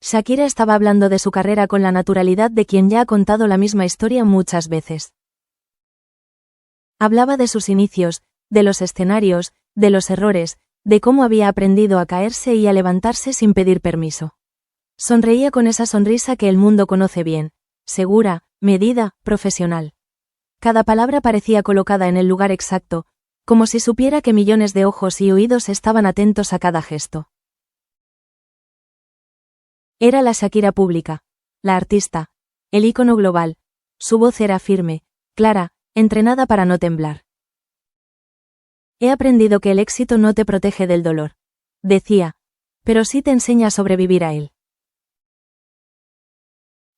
Shakira estaba hablando de su carrera con la naturalidad de quien ya ha contado la misma historia muchas veces. Hablaba de sus inicios, de los escenarios, de los errores, de cómo había aprendido a caerse y a levantarse sin pedir permiso. Sonreía con esa sonrisa que el mundo conoce bien, segura, medida, profesional. Cada palabra parecía colocada en el lugar exacto, como si supiera que millones de ojos y oídos estaban atentos a cada gesto. Era la Shakira pública, la artista, el ícono global. Su voz era firme, clara, entrenada para no temblar. He aprendido que el éxito no te protege del dolor, decía, pero sí te enseña a sobrevivir a él.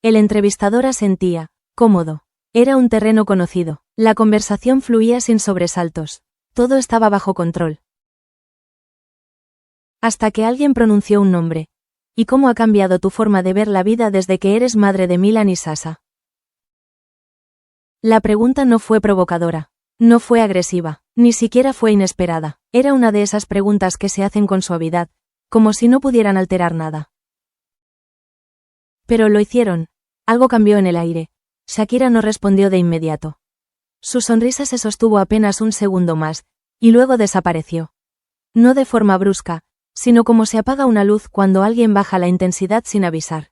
El entrevistador asentía, cómodo. Era un terreno conocido. La conversación fluía sin sobresaltos. Todo estaba bajo control. Hasta que alguien pronunció un nombre. ¿Y cómo ha cambiado tu forma de ver la vida desde que eres madre de Milan y Sasha? La pregunta no fue provocadora. No fue agresiva. Ni siquiera fue inesperada. Era una de esas preguntas que se hacen con suavidad, como si no pudieran alterar nada. Pero lo hicieron. Algo cambió en el aire. Shakira no respondió de inmediato. Su sonrisa se sostuvo apenas un segundo más, y luego desapareció. No de forma brusca, sino como se apaga una luz cuando alguien baja la intensidad sin avisar.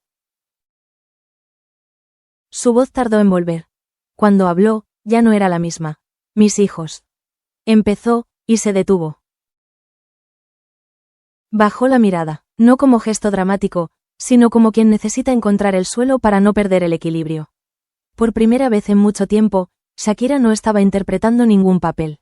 Su voz tardó en volver. Cuando habló, ya no era la misma. Mis hijos. Empezó, y se detuvo. Bajó la mirada, no como gesto dramático, sino como quien necesita encontrar el suelo para no perder el equilibrio. Por primera vez en mucho tiempo, Shakira no estaba interpretando ningún papel.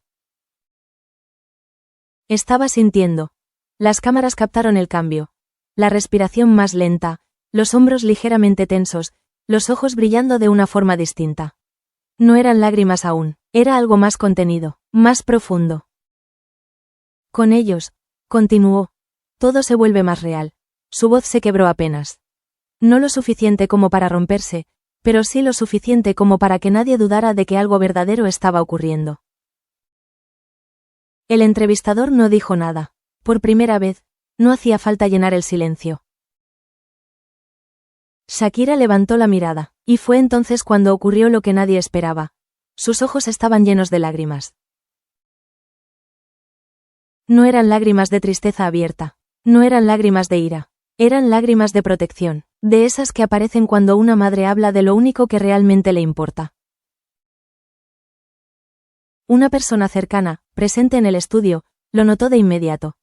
Estaba sintiendo. Las cámaras captaron el cambio. La respiración más lenta, los hombros ligeramente tensos, los ojos brillando de una forma distinta. No eran lágrimas aún, era algo más contenido, más profundo. Con ellos, continuó, todo se vuelve más real. Su voz se quebró apenas. No lo suficiente como para romperse, pero sí lo suficiente como para que nadie dudara de que algo verdadero estaba ocurriendo. El entrevistador no dijo nada. Por primera vez, no hacía falta llenar el silencio. Shakira levantó la mirada, y fue entonces cuando ocurrió lo que nadie esperaba. Sus ojos estaban llenos de lágrimas. No eran lágrimas de tristeza abierta, no eran lágrimas de ira. Eran lágrimas de protección, de esas que aparecen cuando una madre habla de lo único que realmente le importa. Una persona cercana, presente en el estudio, lo notó de inmediato.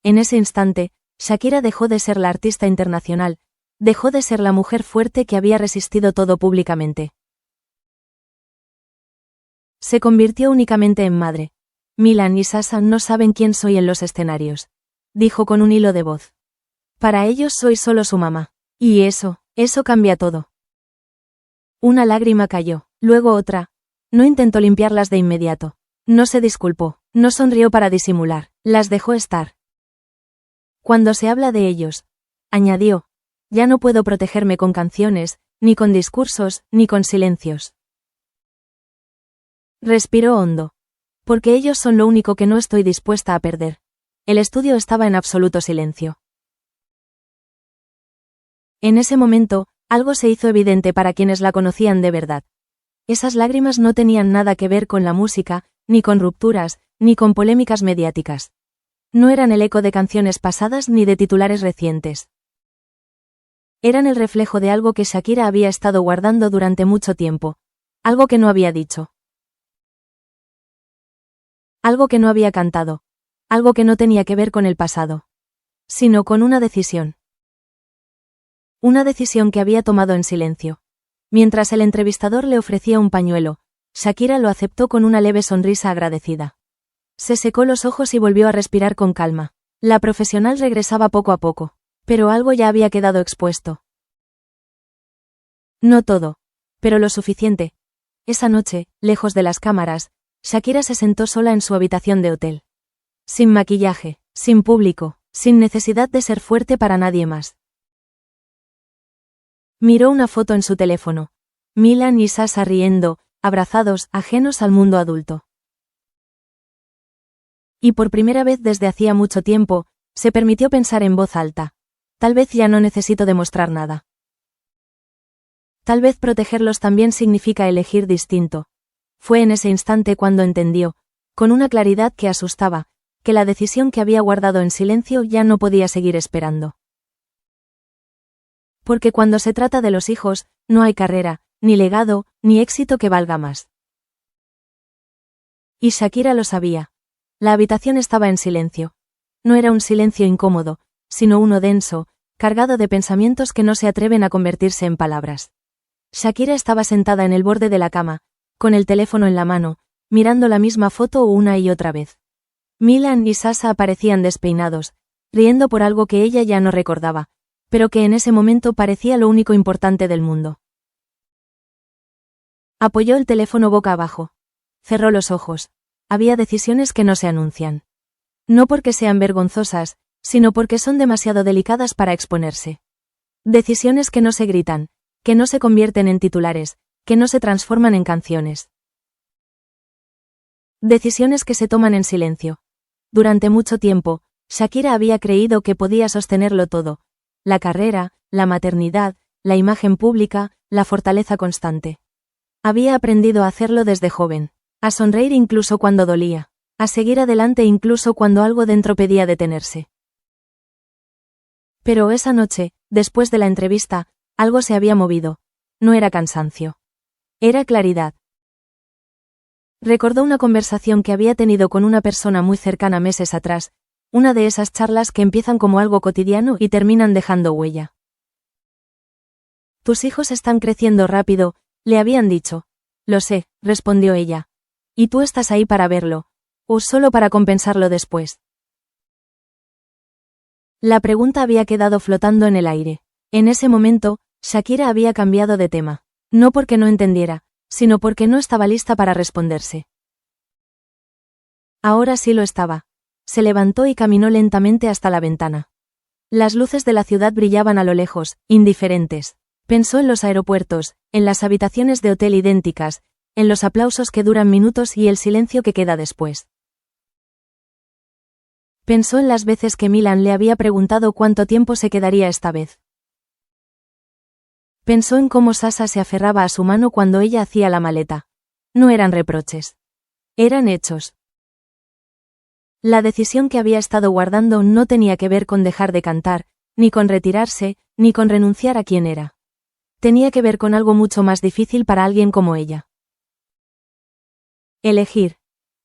En ese instante, Shakira dejó de ser la artista internacional, dejó de ser la mujer fuerte que había resistido todo públicamente. Se convirtió únicamente en madre. Milan y Sasha no saben quién soy en los escenarios, dijo con un hilo de voz. Para ellos soy solo su mamá. Y eso cambia todo. Una lágrima cayó, luego otra. No intentó limpiarlas de inmediato. No se disculpó, no sonrió para disimular, las dejó estar. Cuando se habla de ellos, añadió, ya no puedo protegerme con canciones, ni con discursos, ni con silencios. Respiró hondo. Porque ellos son lo único que no estoy dispuesta a perder. El estudio estaba en absoluto silencio. En ese momento, algo se hizo evidente para quienes la conocían de verdad. Esas lágrimas no tenían nada que ver con la música, ni con rupturas, ni con polémicas mediáticas. No eran el eco de canciones pasadas ni de titulares recientes. Eran el reflejo de algo que Shakira había estado guardando durante mucho tiempo. Algo que no había dicho. Algo que no había cantado. Algo que no tenía que ver con el pasado. Sino con una decisión. Una decisión que había tomado en silencio. Mientras el entrevistador le ofrecía un pañuelo, Shakira lo aceptó con una leve sonrisa agradecida. Se secó los ojos y volvió a respirar con calma. La profesional regresaba poco a poco, pero algo ya había quedado expuesto. No todo, pero lo suficiente. Esa noche, lejos de las cámaras, Shakira se sentó sola en su habitación de hotel. Sin maquillaje, sin público, sin necesidad de ser fuerte para nadie más. Miró una foto en su teléfono. Milan y Sasha riendo, abrazados, ajenos al mundo adulto. Y por primera vez desde hacía mucho tiempo, se permitió pensar en voz alta. Tal vez ya no necesito demostrar nada. Tal vez protegerlos también significa elegir distinto. Fue en ese instante cuando entendió, con una claridad que asustaba, que la decisión que había guardado en silencio ya no podía seguir esperando. Porque cuando se trata de los hijos, no hay carrera, ni legado, ni éxito que valga más. Y Shakira lo sabía. La habitación estaba en silencio. No era un silencio incómodo, sino uno denso, cargado de pensamientos que no se atreven a convertirse en palabras. Shakira estaba sentada en el borde de la cama, con el teléfono en la mano, mirando la misma foto una y otra vez. Milan y Sasha aparecían despeinados, riendo por algo que ella ya no recordaba, pero que en ese momento parecía lo único importante del mundo. Apoyó el teléfono boca abajo. Cerró los ojos. Había decisiones que no se anuncian. No porque sean vergonzosas, sino porque son demasiado delicadas para exponerse. Decisiones que no se gritan, que no se convierten en titulares, que no se transforman en canciones. Decisiones que se toman en silencio. Durante mucho tiempo, Shakira había creído que podía sostenerlo todo: la carrera, la maternidad, la imagen pública, la fortaleza constante. Había aprendido a hacerlo desde joven, a sonreír incluso cuando dolía, a seguir adelante incluso cuando algo dentro pedía detenerse. Pero esa noche, después de la entrevista, algo se había movido. No era cansancio. Era claridad. Recordó una conversación que había tenido con una persona muy cercana meses atrás, una de esas charlas que empiezan como algo cotidiano y terminan dejando huella. Tus hijos están creciendo rápido, le habían dicho. Lo sé, respondió ella. ¿Y tú estás ahí para verlo? ¿O solo para compensarlo después? La pregunta había quedado flotando en el aire. En ese momento, Shakira había cambiado de tema. No porque no entendiera, sino porque no estaba lista para responderse. Ahora sí lo estaba. Se levantó y caminó lentamente hasta la ventana. Las luces de la ciudad brillaban a lo lejos, indiferentes. Pensó en los aeropuertos, en las habitaciones de hotel idénticas, en los aplausos que duran minutos y el silencio que queda después. Pensó en las veces que Milan le había preguntado cuánto tiempo se quedaría esta vez. Pensó en cómo Sasha se aferraba a su mano cuando ella hacía la maleta. No eran reproches. Eran hechos. La decisión que había estado guardando no tenía que ver con dejar de cantar, ni con retirarse, ni con renunciar a quien era. Tenía que ver con algo mucho más difícil para alguien como ella. Elegir.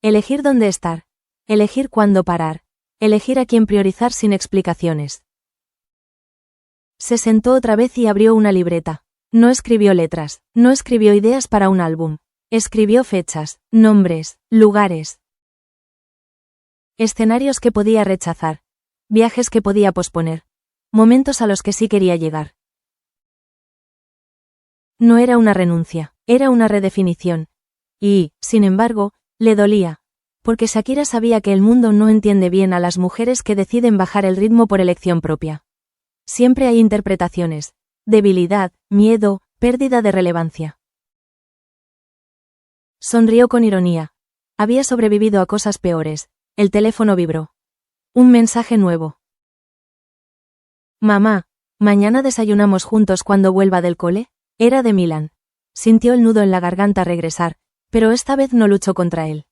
Elegir dónde estar. Elegir cuándo parar. Elegir a quién priorizar sin explicaciones. Se sentó otra vez y abrió una libreta. No escribió letras, no escribió ideas para un álbum. Escribió fechas, nombres, lugares. Escenarios que podía rechazar. Viajes que podía posponer. Momentos a los que sí quería llegar. No era una renuncia, era una redefinición. Y, sin embargo, le dolía. Porque Shakira sabía que el mundo no entiende bien a las mujeres que deciden bajar el ritmo por elección propia. Siempre hay interpretaciones. Debilidad, miedo, pérdida de relevancia. Sonrió con ironía. Había sobrevivido a cosas peores. El teléfono vibró. Un mensaje nuevo. Mamá, ¿mañana desayunamos juntos cuando vuelva del cole? Era de Milan. Sintió el nudo en la garganta regresar, pero esta vez no luchó contra él.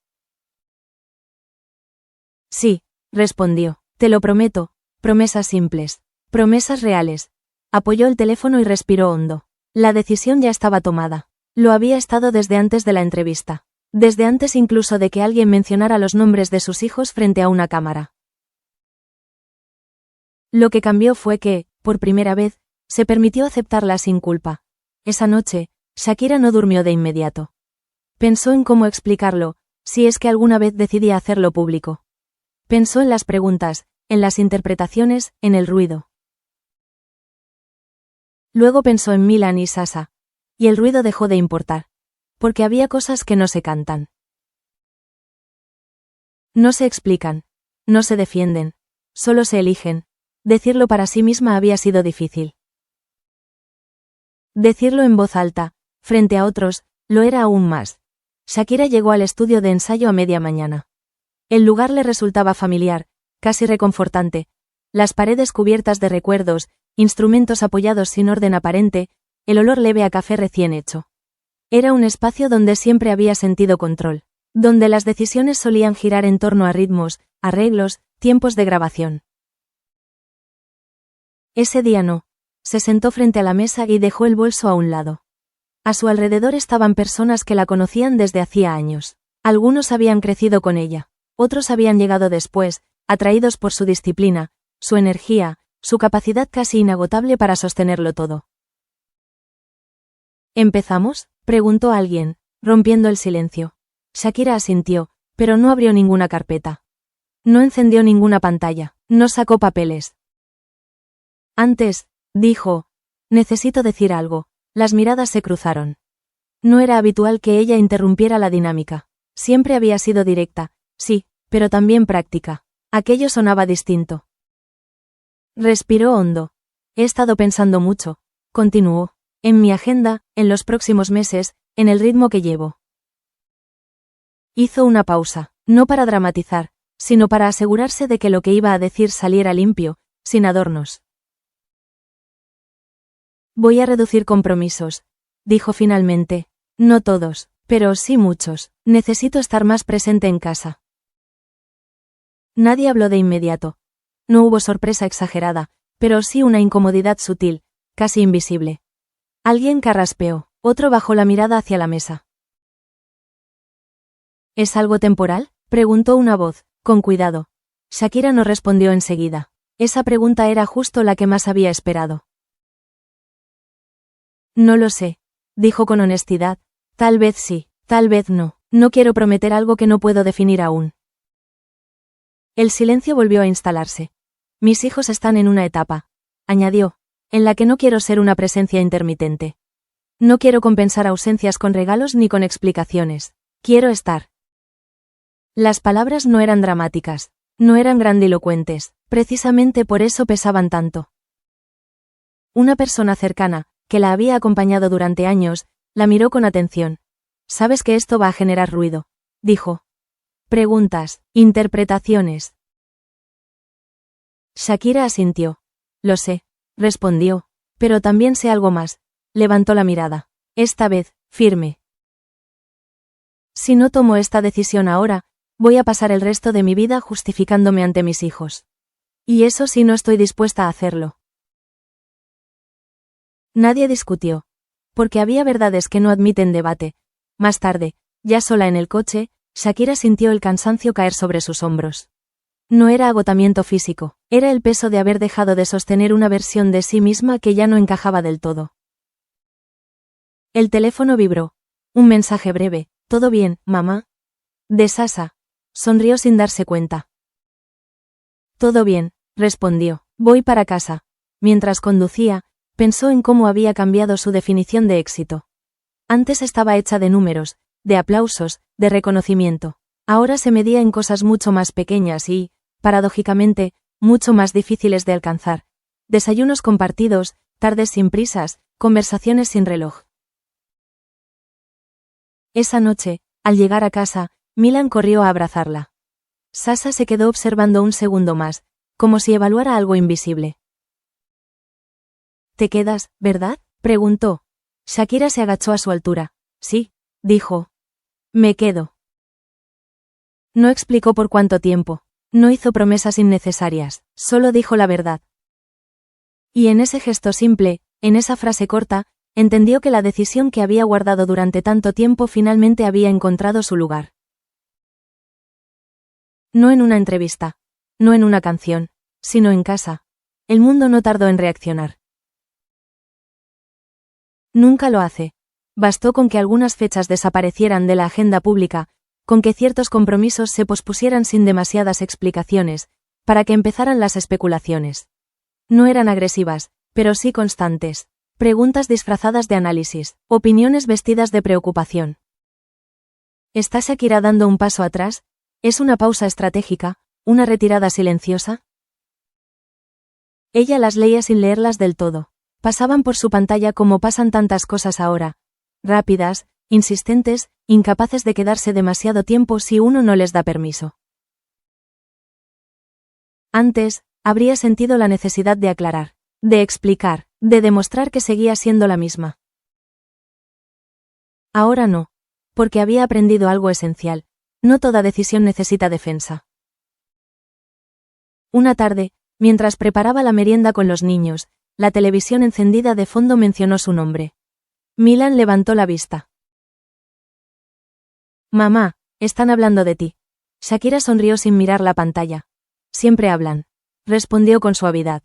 Sí, respondió. Te lo prometo. Promesas simples. Promesas reales. Apoyó el teléfono y respiró hondo. La decisión ya estaba tomada. Lo había estado desde antes de la entrevista. Desde antes incluso de que alguien mencionara los nombres de sus hijos frente a una cámara. Lo que cambió fue que, por primera vez, se permitió aceptarla sin culpa. Esa noche, Shakira no durmió de inmediato. Pensó en cómo explicarlo, si es que alguna vez decidía hacerlo público. Pensó en las preguntas, en las interpretaciones, en el ruido. Luego pensó en Milan y Sasha. Y el ruido dejó de importar. Porque había cosas que no se cantan. No se explican. No se defienden. Solo se eligen. Decirlo para sí misma había sido difícil. Decirlo en voz alta, frente a otros, lo era aún más. Shakira llegó al estudio de ensayo a media mañana. El lugar le resultaba familiar, casi reconfortante, Las paredes cubiertas de recuerdos, instrumentos apoyados sin orden aparente, el olor leve a café recién hecho. Era un espacio donde siempre había sentido control, donde las decisiones solían girar en torno a ritmos, arreglos, tiempos de grabación. Ese día no. Se sentó frente a la mesa y dejó el bolso a un lado. A su alrededor estaban personas que la conocían desde hacía años. Algunos habían crecido con ella, otros habían llegado después, atraídos por su disciplina, su energía, su capacidad casi inagotable para sostenerlo todo. ¿Empezamos?, preguntó alguien, rompiendo el silencio. Shakira asintió, pero no abrió ninguna carpeta. No encendió ninguna pantalla, no sacó papeles. Antes, dijo, necesito decir algo. Las miradas se cruzaron. No era habitual que ella interrumpiera la dinámica. Siempre había sido directa, sí, pero también práctica. Aquello sonaba distinto. Respiró hondo. He estado pensando mucho, continuó, en mi agenda, en los próximos meses, en el ritmo que llevo. Hizo una pausa, no para dramatizar, sino para asegurarse de que lo que iba a decir saliera limpio, sin adornos. Voy a reducir compromisos, dijo finalmente. No todos, pero sí muchos. Necesito estar más presente en casa. Nadie habló de inmediato. No hubo sorpresa exagerada, pero sí una incomodidad sutil, casi invisible. Alguien carraspeó, otro bajó la mirada hacia la mesa. ¿Es algo temporal?, preguntó una voz, con cuidado. Shakira no respondió enseguida. Esa pregunta era justo la que más había esperado. No lo sé, dijo con honestidad, tal vez sí, tal vez no, no quiero prometer algo que no puedo definir aún. El silencio volvió a instalarse. Mis hijos están en una etapa, añadió, en la que no quiero ser una presencia intermitente. No quiero compensar ausencias con regalos ni con explicaciones, quiero estar. Las palabras no eran dramáticas, no eran grandilocuentes, precisamente por eso pesaban tanto. Una persona cercana, que la había acompañado durante años, la miró con atención. Sabes que esto va a generar ruido, dijo. Preguntas, interpretaciones. Shakira asintió. Lo sé, respondió, pero también sé algo más. Levantó la mirada. Esta vez, firme. Si no tomo esta decisión ahora, voy a pasar el resto de mi vida justificándome ante mis hijos. Y eso sí no estoy dispuesta a hacerlo. Nadie discutió. Porque había verdades que no admiten debate. Más tarde, ya sola en el coche, Shakira sintió el cansancio caer sobre sus hombros. No era agotamiento físico, era el peso de haber dejado de sostener una versión de sí misma que ya no encajaba del todo. El teléfono vibró. Un mensaje breve. ¿Todo bien, mamá? De Sasa. Sonrió sin darse cuenta. Todo bien, respondió. Voy para casa. Mientras conducía, pensó en cómo había cambiado su definición de éxito. Antes estaba hecha de números, de aplausos, de reconocimiento. Ahora se medía en cosas mucho más pequeñas y, paradójicamente, mucho más difíciles de alcanzar. Desayunos compartidos, tardes sin prisas, conversaciones sin reloj. Esa noche, al llegar a casa, Milan corrió a abrazarla. Sasa se quedó observando un segundo más, como si evaluara algo invisible. ¿Te quedas, verdad?, preguntó. Shakira se agachó a su altura. Sí, dijo. Me quedo. No explicó por cuánto tiempo. No hizo promesas innecesarias, solo dijo la verdad. Y en ese gesto simple, en esa frase corta, entendió que la decisión que había guardado durante tanto tiempo finalmente había encontrado su lugar. No en una entrevista, no en una canción, sino en casa. El mundo no tardó en reaccionar. Nunca lo hace. Bastó con que algunas fechas desaparecieran de la agenda pública, con que ciertos compromisos se pospusieran sin demasiadas explicaciones, para que empezaran las especulaciones. No eran agresivas, pero sí constantes. Preguntas disfrazadas de análisis, opiniones vestidas de preocupación. ¿Está Shakira dando un paso atrás? ¿Es una pausa estratégica, una retirada silenciosa? Ella las leía sin leerlas del todo. Pasaban por su pantalla como pasan tantas cosas ahora. Rápidas, insistentes, incapaces de quedarse demasiado tiempo si uno no les da permiso. Antes, habría sentido la necesidad de aclarar, de explicar, de demostrar que seguía siendo la misma. Ahora no, porque había aprendido algo esencial. No toda decisión necesita defensa. Una tarde, mientras preparaba la merienda con los niños, la televisión encendida de fondo mencionó su nombre. Milan levantó la vista. Mamá, están hablando de ti. Shakira sonrió sin mirar la pantalla. Siempre hablan. Respondió con suavidad.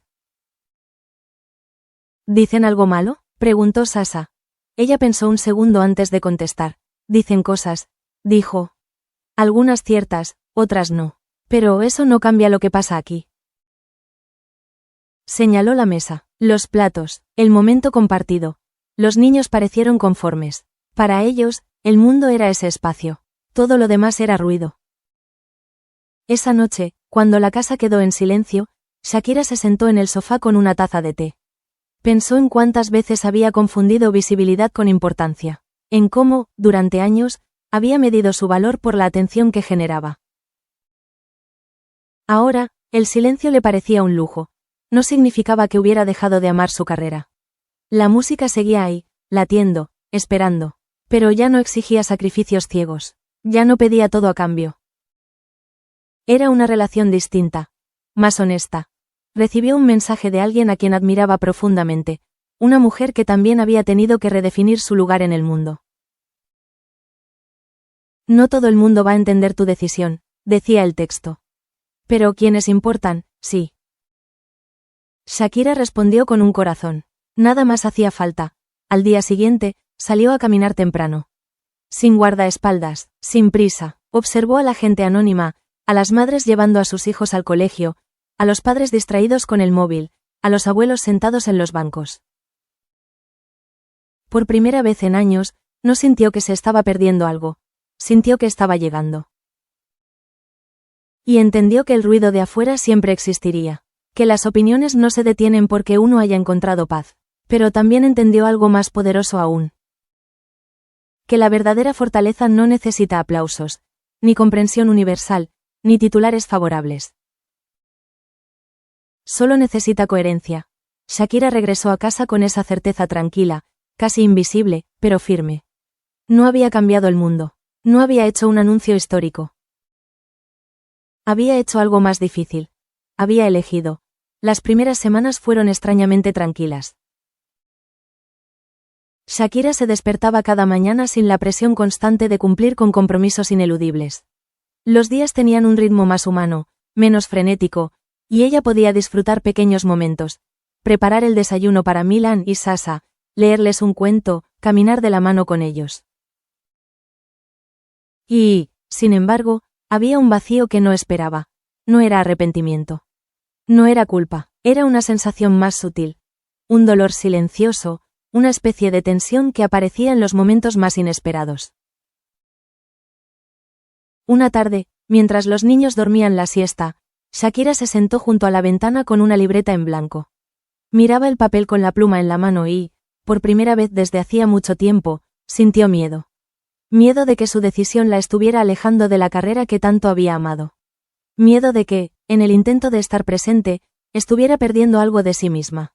¿Dicen algo malo?, preguntó Sasha. Ella pensó un segundo antes de contestar. Dicen cosas, dijo. Algunas ciertas, otras no. Pero eso no cambia lo que pasa aquí. Señaló la mesa, los platos, el momento compartido. Los niños parecieron conformes. Para ellos, el mundo era ese espacio. Todo lo demás era ruido. Esa noche, cuando la casa quedó en silencio, Shakira se sentó en el sofá con una taza de té. Pensó en cuántas veces había confundido visibilidad con importancia. En cómo, durante años, había medido su valor por la atención que generaba. Ahora, el silencio le parecía un lujo. No significaba que hubiera dejado de amar su carrera. La música seguía ahí, latiendo, esperando. Pero ya no exigía sacrificios ciegos. Ya no pedía todo a cambio. Era una relación distinta. Más honesta. Recibió un mensaje de alguien a quien admiraba profundamente. Una mujer que también había tenido que redefinir su lugar en el mundo. No todo el mundo va a entender tu decisión, decía el texto. Pero quienes importan, sí. Shakira respondió con un corazón. Nada más hacía falta. Al día siguiente, salió a caminar temprano. Sin guardaespaldas, sin prisa, observó a la gente anónima, a las madres llevando a sus hijos al colegio, a los padres distraídos con el móvil, a los abuelos sentados en los bancos. Por primera vez en años, no sintió que se estaba perdiendo algo. Sintió que estaba llegando. Y entendió que el ruido de afuera siempre existiría, que las opiniones no se detienen porque uno haya encontrado paz, pero también entendió algo más poderoso aún. Que la verdadera fortaleza no necesita aplausos, ni comprensión universal, ni titulares favorables. Solo necesita coherencia. Shakira regresó a casa con esa certeza tranquila, casi invisible, pero firme. No había cambiado el mundo. No había hecho un anuncio histórico. Había hecho algo más difícil. Había elegido. Las primeras semanas fueron extrañamente tranquilas. Shakira se despertaba cada mañana sin la presión constante de cumplir con compromisos ineludibles. Los días tenían un ritmo más humano, menos frenético, y ella podía disfrutar pequeños momentos. Preparar el desayuno para Milan y Sasha, leerles un cuento, caminar de la mano con ellos. Y, sin embargo, había un vacío que no esperaba. No era arrepentimiento. No era culpa, era una sensación más sutil. Un dolor silencioso, una especie de tensión que aparecía en los momentos más inesperados. Una tarde, mientras los niños dormían la siesta, Shakira se sentó junto a la ventana con una libreta en blanco. Miraba el papel con la pluma en la mano y, por primera vez desde hacía mucho tiempo, sintió miedo. Miedo de que su decisión la estuviera alejando de la carrera que tanto había amado. Miedo de que, en el intento de estar presente, estuviera perdiendo algo de sí misma.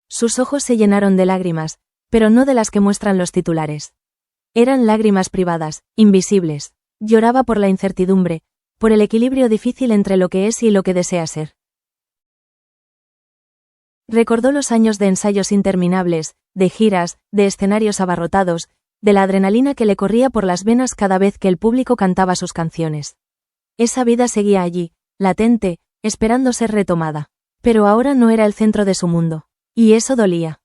Sus ojos se llenaron de lágrimas, pero no de las que muestran los titulares. Eran lágrimas privadas, invisibles. Lloraba por la incertidumbre, por el equilibrio difícil entre lo que es y lo que desea ser. Recordó los años de ensayos interminables, de giras, de escenarios abarrotados, de la adrenalina que le corría por las venas cada vez que el público cantaba sus canciones. Esa vida seguía allí, latente, esperando ser retomada. Pero ahora no era el centro de su mundo. Y eso dolía.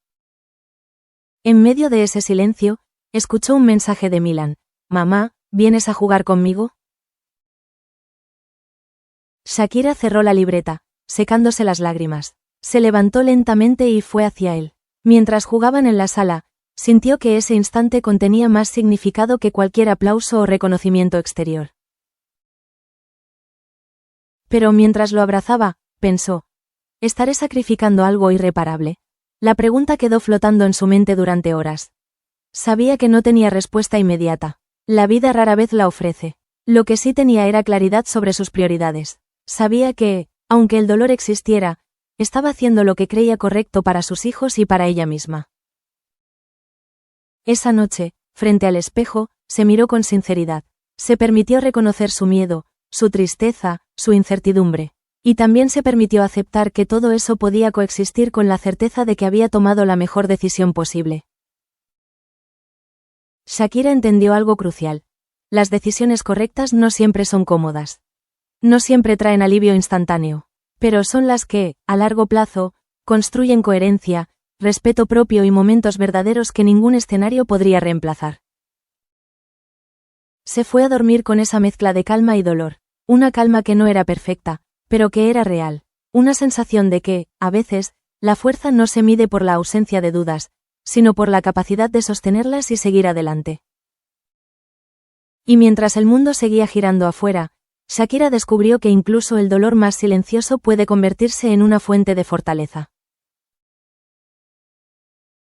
En medio de ese silencio, escuchó un mensaje de Milan. «Mamá, ¿vienes a jugar conmigo?». Shakira cerró la libreta, secándose las lágrimas. Se levantó lentamente y fue hacia él. Mientras jugaban en la sala, sintió que ese instante contenía más significado que cualquier aplauso o reconocimiento exterior. Pero mientras lo abrazaba, pensó, ¿estaré sacrificando algo irreparable? La pregunta quedó flotando en su mente durante horas. Sabía que no tenía respuesta inmediata. La vida rara vez la ofrece. Lo que sí tenía era claridad sobre sus prioridades. Sabía que, aunque el dolor existiera, estaba haciendo lo que creía correcto para sus hijos y para ella misma. Esa noche, frente al espejo, se miró con sinceridad. Se permitió reconocer su miedo, su tristeza, su incertidumbre. Y también se permitió aceptar que todo eso podía coexistir con la certeza de que había tomado la mejor decisión posible. Shakira entendió algo crucial. Las decisiones correctas no siempre son cómodas. No siempre traen alivio instantáneo. Pero son las que, a largo plazo, construyen coherencia, respeto propio y momentos verdaderos que ningún escenario podría reemplazar. Se fue a dormir con esa mezcla de calma y dolor. Una calma que no era perfecta, pero que era real. Una sensación de que, a veces, la fuerza no se mide por la ausencia de dudas, sino por la capacidad de sostenerlas y seguir adelante. Y mientras el mundo seguía girando afuera, Shakira descubrió que incluso el dolor más silencioso puede convertirse en una fuente de fortaleza.